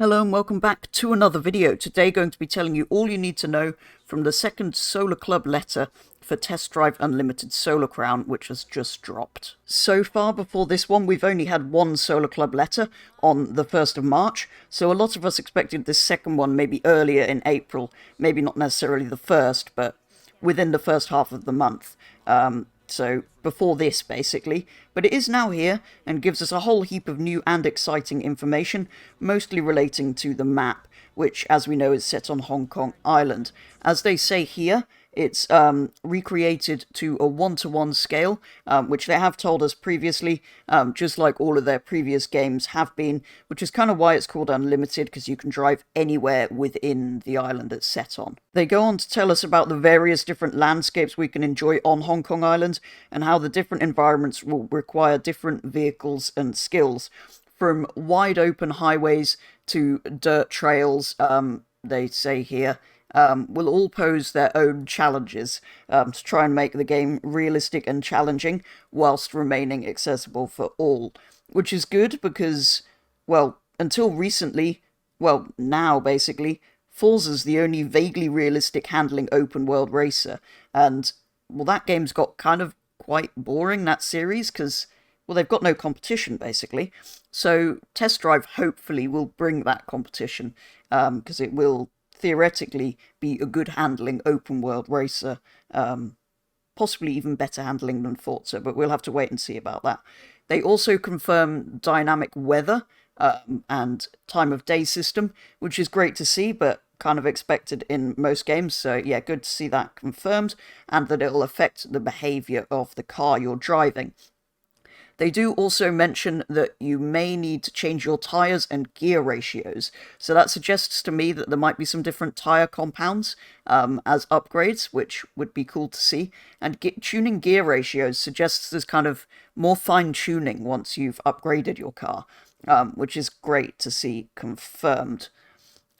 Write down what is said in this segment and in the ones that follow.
Hello and welcome back to another video. Today going to be telling you all you need to know from the second Solar Club letter for Test Drive Unlimited Solar Crown, which has just dropped. So far before this one, we've only had one Solar Club letter on the 1st of March, so a lot of us expected this second one maybe earlier in April, maybe not necessarily the 1st, but within the first half of the month. So before this, basically. But it is now here and gives us a whole heap of new and exciting information, mostly relating to the map, which, as we know, is set on Hong Kong Island. As they say here, it's recreated to a 1-to-1 scale, which they have told us previously, just like all of their previous games have been, which is kind of why it's called Unlimited, because you can drive anywhere within the island it's set on. They go on to tell us about the various different landscapes we can enjoy on Hong Kong Island, and how the different environments will require different vehicles and skills, from wide open highways to dirt trails, they say here. Will all pose their own challenges to try and make the game realistic and challenging whilst remaining accessible for all. Which is good because, well, until recently, well, now basically, Forza's the only vaguely realistic handling open world racer. And, well, that game's got kind of quite boring, that series, because, well, they've got no competition, basically. So Test Drive hopefully will bring that competition, because it will theoretically be a good handling open world racer, possibly even better handling than Forza, but we'll have to wait and see about that. They also confirm dynamic weather and time of day system, which is great to see, but kind of expected in most games. So yeah, good to see that confirmed, and that it'll affect the behavior of the car you're driving. They do also mention that you may need to change your tyres and gear ratios, so that suggests to me that there might be some different tyre compounds as upgrades, which would be cool to see, and tuning gear ratios suggests there's kind of more fine-tuning once you've upgraded your car, which is great to see confirmed.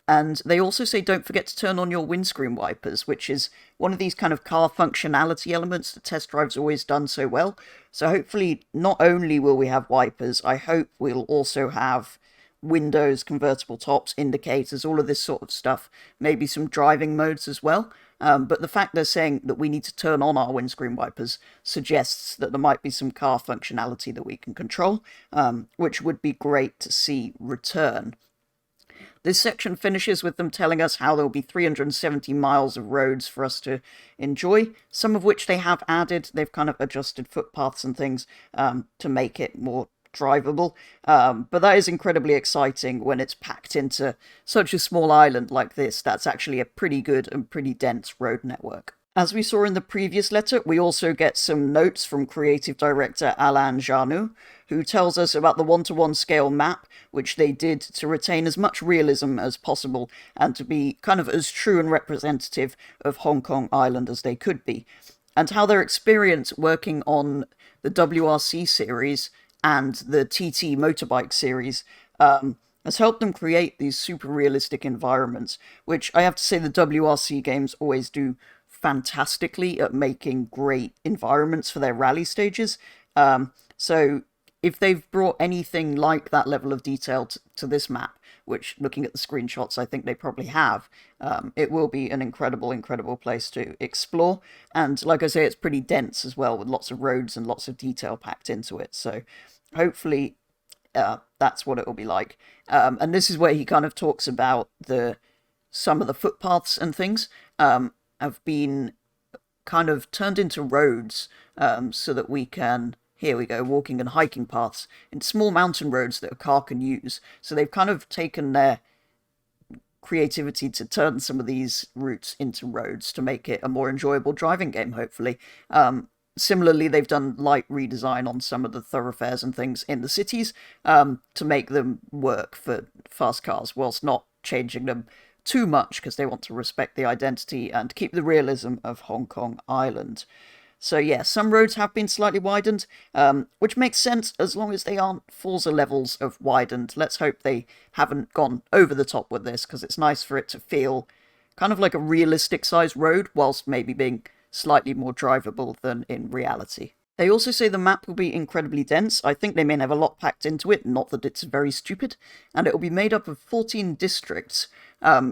And they also say don't forget to turn on your windscreen wipers, which is one of these kind of car functionality elements that Test Drive's always done so well. So hopefully not only will we have wipers, I hope we'll also have windows, convertible tops, indicators, all of this sort of stuff. Maybe some driving modes as well. But the fact they're saying that we need to turn on our windscreen wipers suggests that there might be some car functionality that we can control, which would be great to see return. This section finishes with them telling us how there will be 370 miles of roads for us to enjoy, some of which they have added. They've kind of adjusted footpaths and things to make it more drivable. But that is incredibly exciting when it's packed into such a small island like this. That's actually a pretty good and pretty dense road network. As we saw in the previous letter, we also get some notes from creative director Alain Jarnou, who tells us about the 1-to-1 scale map, which they did to retain as much realism as possible and to be kind of as true and representative of Hong Kong Island as they could be, and how their experience working on the WRC series and the TT motorbike series has helped them create these super realistic environments, which I have to say the WRC games always do fantastically at making great environments for their rally stages. So if they've brought anything like that level of detail to this map, which looking at the screenshots I think they probably have, it will be an incredible place to explore. And like I say, it's pretty dense as well, with lots of roads and lots of detail packed into it. So hopefully that's what it will be like. And this is where he kind of talks about some of the footpaths and things have been kind of turned into roads, so that we can, here we go, walking and hiking paths in small mountain roads that a car can use. So they've kind of taken their creativity to turn some of these routes into roads to make it a more enjoyable driving game, hopefully. Similarly, they've done light redesign on some of the thoroughfares and things in the cities to make them work for fast cars, whilst not changing them too much, because they want to respect the identity and keep the realism of Hong Kong Island. So yeah, some roads have been slightly widened, which makes sense as long as they aren't Forza levels of widened. Let's hope they haven't gone over the top with this, because it's nice for it to feel kind of like a realistic sized road, whilst maybe being slightly more drivable than in reality. They also say the map will be incredibly dense. I think they may have a lot packed into it, not that it's very stupid. And it will be made up of 14 districts.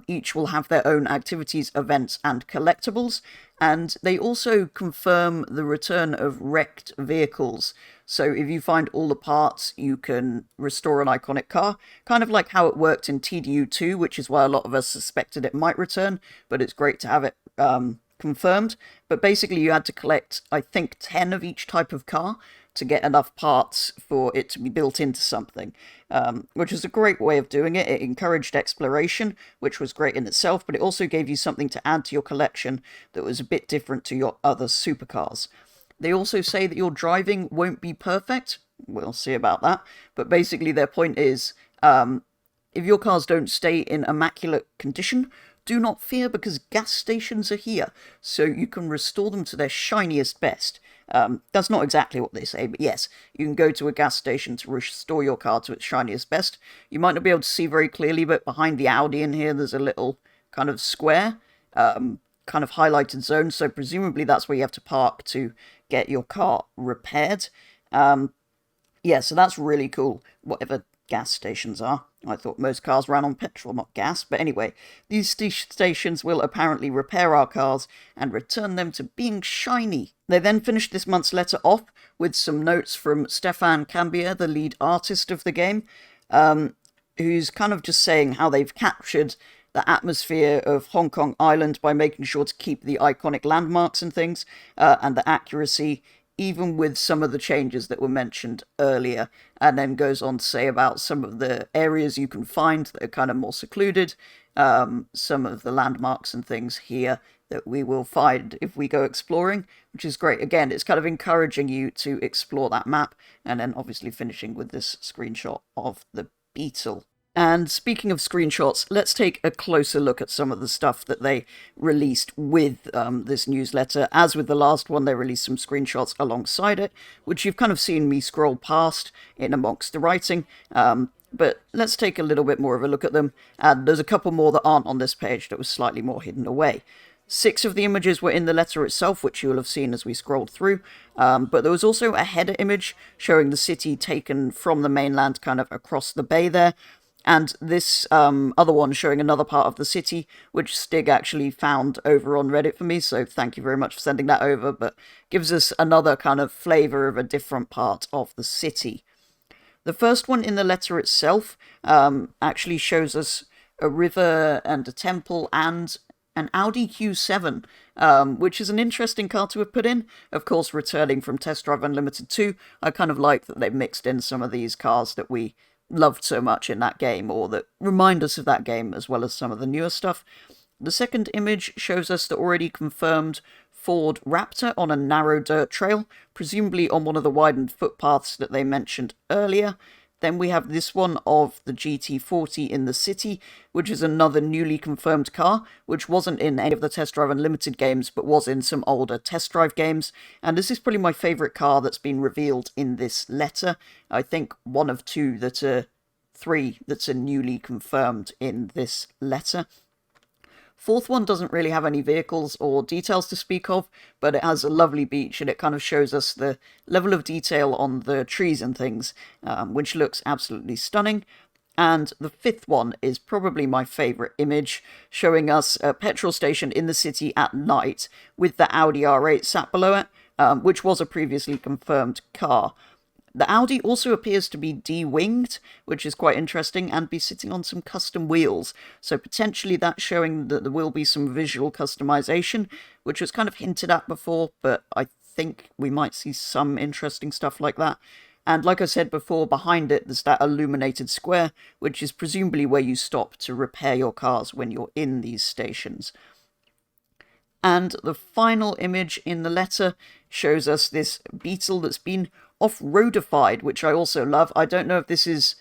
Each will have their own activities, events, and collectibles. And they also confirm the return of wrecked vehicles. So if you find all the parts, you can restore an iconic car. Kind of like how it worked in TDU2, which is why a lot of us suspected it might return. But it's great to have it confirmed. But basically you had to collect, I think, 10 of each type of car to get enough parts for it to be built into something, which is a great way of doing it. It encouraged exploration, which was great in itself, but it also gave you something to add to your collection that was a bit different to your other supercars. They also say that your driving won't be perfect. We'll see about that. But basically their point is, if your cars don't stay in immaculate condition, do not fear, because gas stations are here, so you can restore them to their shiniest best. That's not exactly what they say, but yes, you can go to a gas station to restore your car to its shiniest best. You might not be able to see very clearly, but behind the Audi in here, there's a little kind of square, kind of highlighted zone, so presumably that's where you have to park to get your car repaired. Yeah, so that's really cool, whatever gas stations are. I thought most cars ran on petrol, not gas. But anyway, these stations will apparently repair our cars and return them to being shiny. They then finished this month's letter off with some notes from Stefan Cambier, the lead artist of the game, who's kind of just saying how they've captured the atmosphere of Hong Kong Island by making sure to keep the iconic landmarks and things, and the accuracy, even with some of the changes that were mentioned earlier, and then goes on to say about some of the areas you can find that are kind of more secluded, some of the landmarks and things here that we will find if we go exploring, which is great. Again, it's kind of encouraging you to explore that map, and then obviously finishing with this screenshot of the Beetle. And speaking of screenshots, let's take a closer look at some of the stuff that they released with this newsletter. As with the last one, they released some screenshots alongside it, which you've kind of seen me scroll past in amongst the writing. But let's take a little bit more of a look at them. And there's a couple more that aren't on this page that was slightly more hidden away. 6 of the images were in the letter itself, which you'll have seen as we scrolled through, but there was also a header image showing the city taken from the mainland kind of across the bay there. And this other one showing another part of the city, which Stig actually found over on Reddit for me, so thank you very much for sending that over, but gives us another kind of flavour of a different part of the city. The first one in the letter itself actually shows us a river and a temple and an Audi Q7, which is an interesting car to have put in. Of course, returning from Test Drive Unlimited 2, I kind of like that they've mixed in some of these cars that we loved so much in that game, or that remind us of that game, as well as some of the newer stuff. The second image shows us the already confirmed Ford Raptor on a narrow dirt trail, presumably on one of the widened footpaths that they mentioned earlier. Then we have this one of the GT40 in the city, which is another newly confirmed car, which wasn't in any of the Test Drive Unlimited games, but was in some older Test Drive games. And this is probably my favourite car that's been revealed in this letter. I think one of three that's are newly confirmed in this letter. Fourth one doesn't really have any vehicles or details to speak of, but it has a lovely beach, and it kind of shows us the level of detail on the trees and things, which looks absolutely stunning. And the fifth one is probably my favourite image, showing us a petrol station in the city at night with the Audi R8 sat below it, which was a previously confirmed car. The Audi also appears to be de-winged, which is quite interesting, and be sitting on some custom wheels. So potentially that's showing that there will be some visual customization, which was kind of hinted at before, but I think we might see some interesting stuff like that. And like I said before, behind it there's that illuminated square, which is presumably where you stop to repair your cars when you're in these stations. And the final image in the letter shows us this Beetle that's been off-roadified, which I also love. I don't know if this is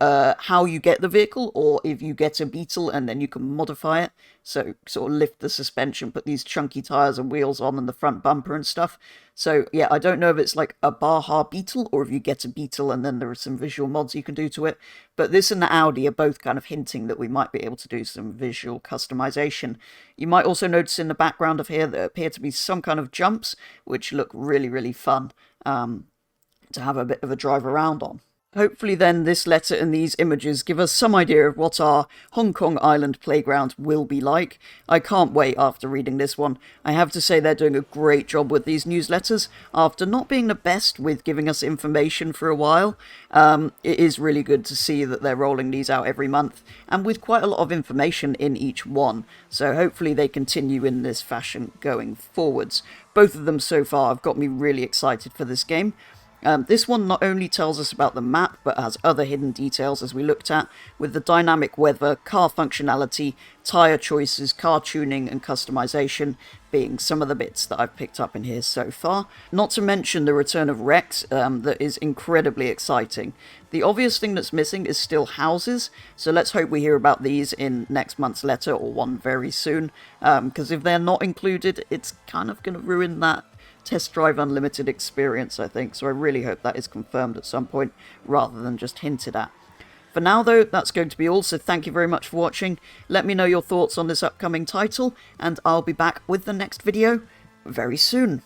how you get the vehicle, or if you get a Beetle and then you can modify it. So sort of lift the suspension, put these chunky tyres and wheels on and the front bumper and stuff. So yeah, I don't know if it's like a Baja Beetle or if you get a Beetle and then there are some visual mods you can do to it. But this and the Audi are both kind of hinting that we might be able to do some visual customization. You might also notice in the background of here there appear to be some kind of jumps, which look really, really fun to have a bit of a drive around on. Hopefully then this letter and these images give us some idea of what our Hong Kong Island playground will be like. I can't wait after reading this one. I have to say they're doing a great job with these newsletters. After not being the best with giving us information for a while, it is really good to see that they're rolling these out every month, and with quite a lot of information in each one. So hopefully they continue in this fashion going forwards. Both of them so far have got me really excited for this game. This one not only tells us about the map, but has other hidden details as we looked at, with the dynamic weather, car functionality, tyre choices, car tuning and customization being some of the bits that I've picked up in here so far. Not to mention the return of Rex, that is incredibly exciting. The obvious thing that's missing is still houses, so let's hope we hear about these in next month's letter or one very soon, because if they're not included, it's kind of going to ruin that Test Drive Unlimited experience, I think, so I really hope that is confirmed at some point, rather than just hinted at. For now, though, that's going to be all, so thank you very much for watching. Let me know your thoughts on this upcoming title, and I'll be back with the next video very soon.